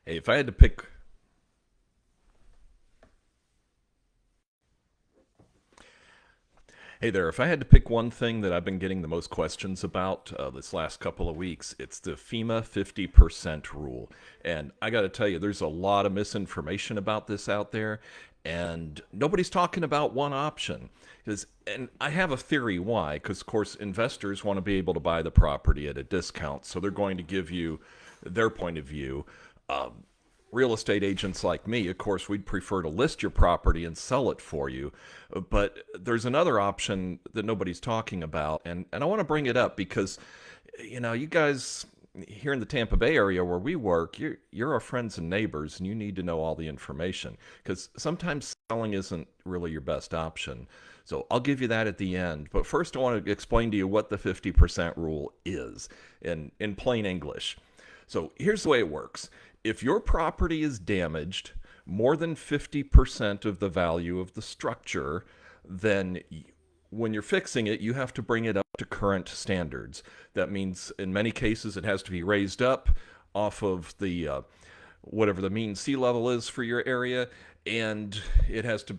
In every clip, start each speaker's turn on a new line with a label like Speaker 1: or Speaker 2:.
Speaker 1: Hey, if I had to pick, hey there, if I had to pick one thing that I've been getting the most questions about this last couple of weeks, it's the FEMA 50% rule. And I got to tell you, there's a lot of misinformation about this out there, and nobody's talking about one option. And I have a theory why, because of course investors want to be able to buy the property at a discount, so they're going to give you their point of view. Real estate agents like me, of course, we'd prefer to list your property and sell it for you. But there's another option that nobody's talking about. And I want to bring it up because, you guys here in the Tampa Bay area where we work, you're our friends and neighbors, and you need to know all the information because sometimes selling isn't really your best option. So I'll give you that at the end. But first, I want to explain to you what the 50% rule is in plain English. So here's the way it works. If your property is damaged more than 50% of the value of the structure, then when you're fixing it, you have to bring it up to current standards. That means in many cases it has to be raised up off of the whatever the mean sea level is for your area, and it has to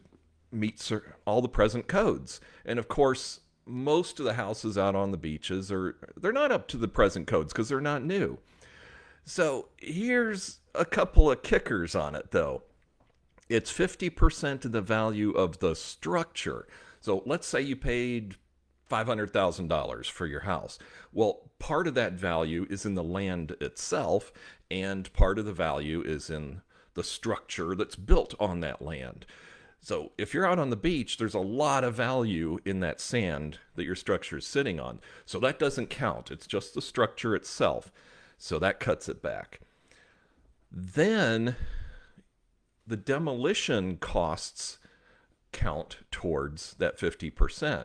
Speaker 1: meet all the present codes. And of course, most of the houses out on the beaches they're not up to the present codes because they're not new. So here's a couple of kickers on it, though. It's 50% of the value of the structure. So let's say you paid $500,000 for your house. Well, part of that value is in the land itself, and part of the value is in the structure that's built on that land. So if you're out on the beach, there's a lot of value in that sand that your structure is sitting on. So that doesn't count. It's just the structure itself. So that cuts it back. Then the demolition costs count towards that 50%.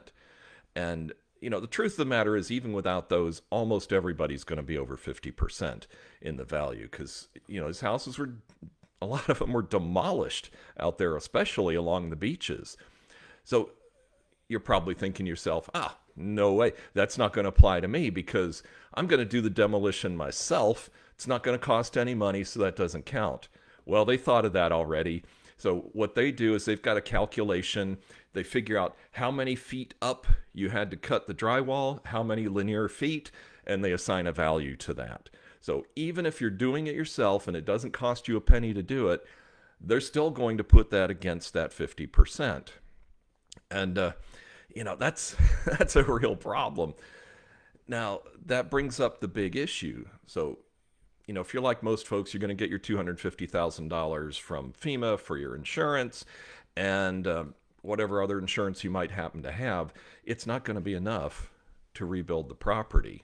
Speaker 1: And, the truth of the matter is, even without those, almost everybody's going to be over 50% in the value because, these houses were, a lot of them were demolished out there, especially along the beaches. So you're probably thinking to yourself, no way, that's not going to apply to me because I'm going to do the demolition myself. It's not going to cost any money, so that doesn't count. Well, they thought of that already. So what they do is they've got a calculation. They figure out how many feet up you had to cut the drywall, how many linear feet, and they assign a value to that. So even if you're doing it yourself and it doesn't cost you a penny to do it, they're still going to put that against that 50%. And that's that's a real problem. Now that brings up the big issue. So if you're like most folks, you're going to get your $250,000 from FEMA for your insurance and whatever other insurance you might happen to have. It's not going to be enough to rebuild the property.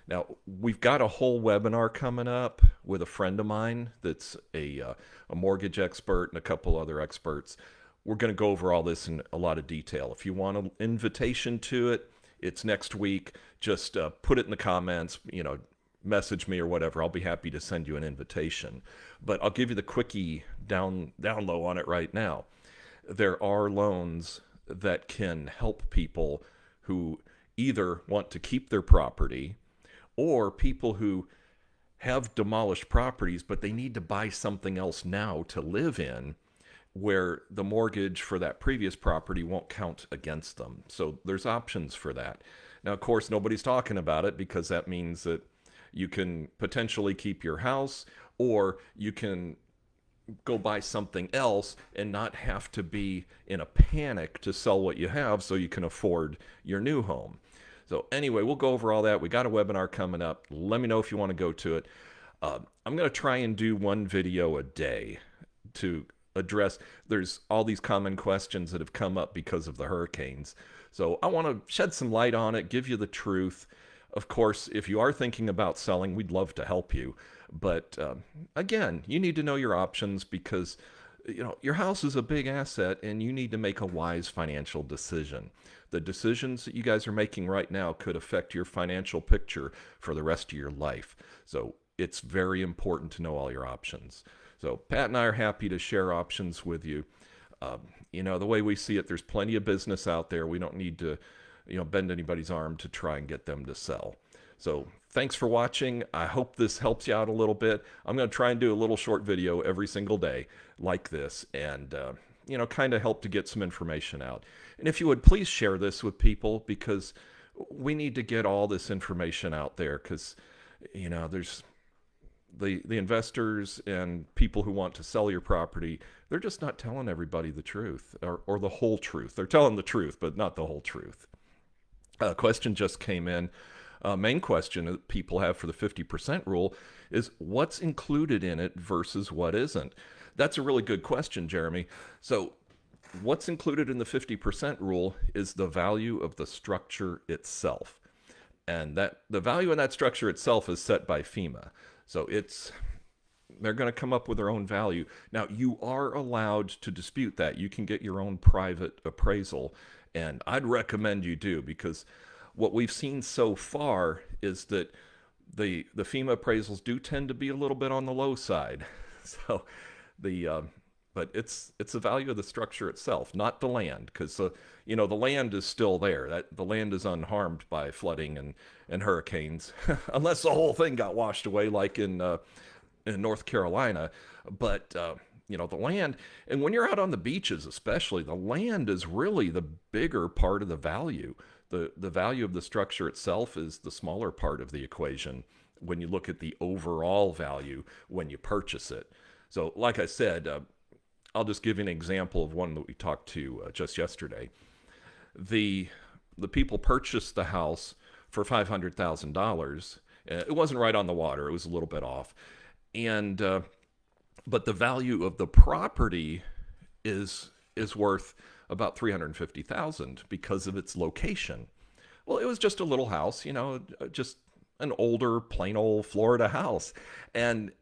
Speaker 1: Now, we've got a whole webinar coming up with a friend of mine that's a mortgage expert and a couple other experts. We're going to go over all this in a lot of detail. If you want an invitation to it, it's next week. Just put it in the comments, message me or whatever. I'll be happy to send you an invitation. But I'll give you the quickie down low on it right now. There are loans that can help people who either want to keep their property or people who have demolished properties, but they need to buy something else now to live in where the mortgage for that previous property won't count against them. So there's options for that. Now, of course, nobody's talking about it because that means that you can potentially keep your house or you can go buy something else and not have to be in a panic to sell what you have so you can afford your new home. So anyway, we'll go over all that. We got a webinar coming up. Let me know if you want to go to it. I'm going to try and do one video a day to address. There's all these common questions that have come up because of the hurricanes. So I want to shed some light on it, give you the truth. Of course, if you are thinking about selling, we'd love to help you. But again, you need to know your options because your house is a big asset and you need to make a wise financial decision. The decisions that you guys are making right now could affect your financial picture for the rest of your life. So it's very important to know all your options. So Pat and I are happy to share options with you. The way we see it, there's plenty of business out there. We don't need to, bend anybody's arm to try and get them to sell. So thanks for watching. I hope this helps you out a little bit. I'm going to try and do a little short video every single day like this and, kind of help to get some information out. And if you would please share this with people because we need to get all this information out there because, there's the investors and people who want to sell your property, they're just not telling everybody the truth or the whole truth. They're telling the truth, but not the whole truth. A question just came in. Main question that people have for the 50% rule is what's included in it versus what isn't. That's a really good question, Jeremy. So what's included in the 50% rule is the value of the structure itself. And that the value in that structure itself is set by FEMA. So they're going to come up with their own value. Now, you are allowed to dispute that. You can get your own private appraisal, and I'd recommend you do because what we've seen so far is that the FEMA appraisals do tend to be a little bit on the low side. So but it's the value of the structure itself, not the land, because the land is still there. That the land is unharmed by flooding and hurricanes, unless the whole thing got washed away, like in North Carolina. But the land, and when you're out on the beaches, especially, the land is really the bigger part of the value. The value of the structure itself is the smaller part of the equation when you look at the overall value when you purchase it. So, like I said, I'll just give you an example of one that we talked to just yesterday. The people purchased the house for $500,000. It wasn't right on the water; it was a little bit off, and but the value of the property is worth about $350,000 because of its location. Well, it was just a little house, just an older, plain old Florida house, and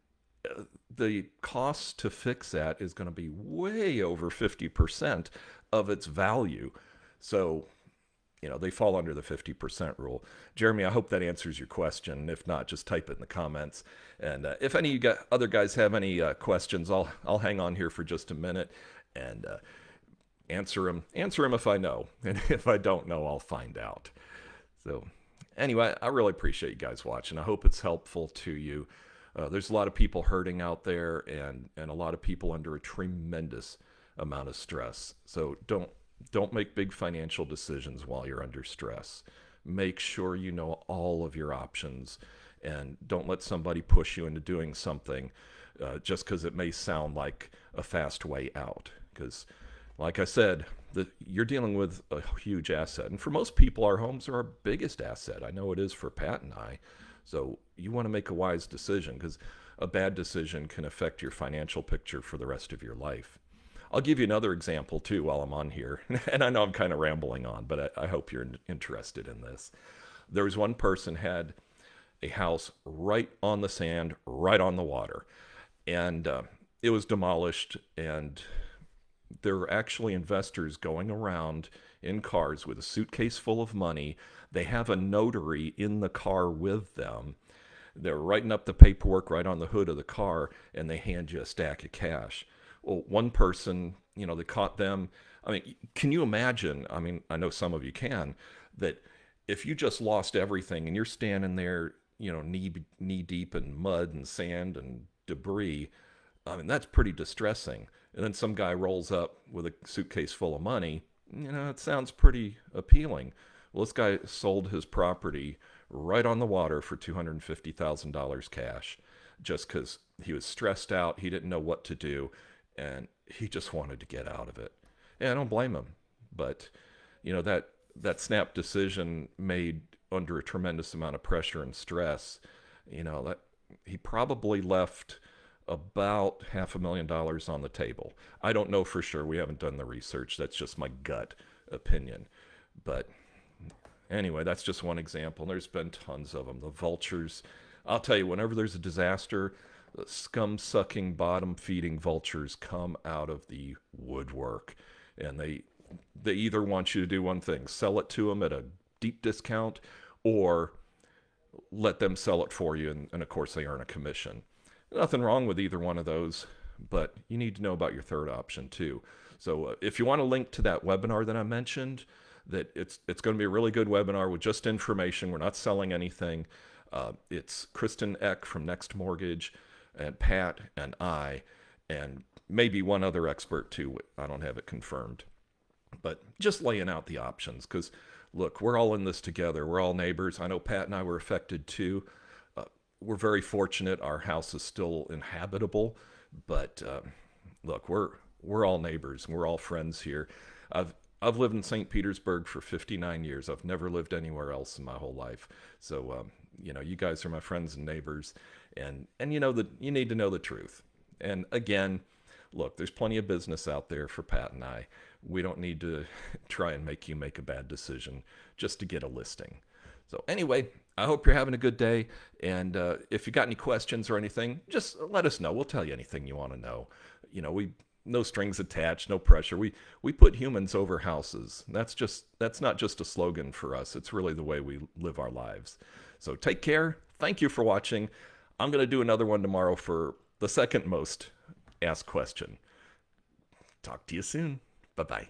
Speaker 1: the cost to fix that is going to be way over 50% of its value. So, they fall under the 50% rule. Jeremy, I hope that answers your question. If not, just type it in the comments. And if any of you other guys have any questions, I'll hang on here for just a minute and answer them if I know. And if I don't know, I'll find out. So anyway, I really appreciate you guys watching. I hope it's helpful to you. There's a lot of people hurting out there and a lot of people under a tremendous amount of stress. So don't make big financial decisions while you're under stress. Make sure you know all of your options and don't let somebody push you into doing something just because it may sound like a fast way out. Because, like I said, you're dealing with a huge asset. And for most people, our homes are our biggest asset. I know it is for Pat and I. So you want to make a wise decision because a bad decision can affect your financial picture for the rest of your life. I'll give you another example too while I'm on here. And I know I'm kind of rambling on, but I hope you're interested in this. There was one person had a house right on the sand, right on the water. And it was demolished, and there were actually investors going around in cars with a suitcase full of money. They have a notary in the car with them. They're writing up the paperwork right on the hood of the car, and they hand you a stack of cash. Well, one person, they caught them. I mean, can you imagine? I mean, I know some of you can, that if you just lost everything and you're standing there, knee deep in mud and sand and debris, I mean, that's pretty distressing. And then some guy rolls up with a suitcase full of money. It sounds pretty appealing. Well, this guy sold his property right on the water for $250,000 cash just because he was stressed out. He didn't know what to do, and he just wanted to get out of it. And I don't blame him. But, that snap decision made under a tremendous amount of pressure and stress, that he probably left about $500,000 on the table. I don't know for sure. We haven't done the research. That's just my gut opinion. But anyway, that's just one example. There's been tons of them. The vultures. I'll tell you, whenever there's a disaster, the scum-sucking, bottom-feeding vultures come out of the woodwork. And they either want you to do one thing, sell it to them at a deep discount, or let them sell it for you. And of course, they earn a commission. Nothing wrong with either one of those, but you need to know about your third option too. So if you want a link to that webinar that I mentioned, that it's going to be a really good webinar with just information. We're not selling anything. It's Kristen Eck from Next Mortgage, and Pat and I, and maybe one other expert too. I don't have it confirmed, but just laying out the options because look, we're all in this together. We're all neighbors. I know Pat and I were affected too. We're very fortunate. Our house is still inhabitable, but look, we're all neighbors. We're all friends here. I've lived in St. Petersburg for 59 years. I've never lived anywhere else in my whole life. So you guys are my friends and neighbors, and you know that you need to know the truth. And again, look, there's plenty of business out there for Pat and I. We don't need to try and make you make a bad decision just to get a listing. So anyway, I hope you're having a good day. And if you got any questions or anything, just let us know. We'll tell you anything you want to know. We no strings attached, no pressure. We put humans over houses. That's not just a slogan for us. It's really the way we live our lives. So take care. Thank you for watching. I'm going to do another one tomorrow for the second most asked question. Talk to you soon. Bye-bye.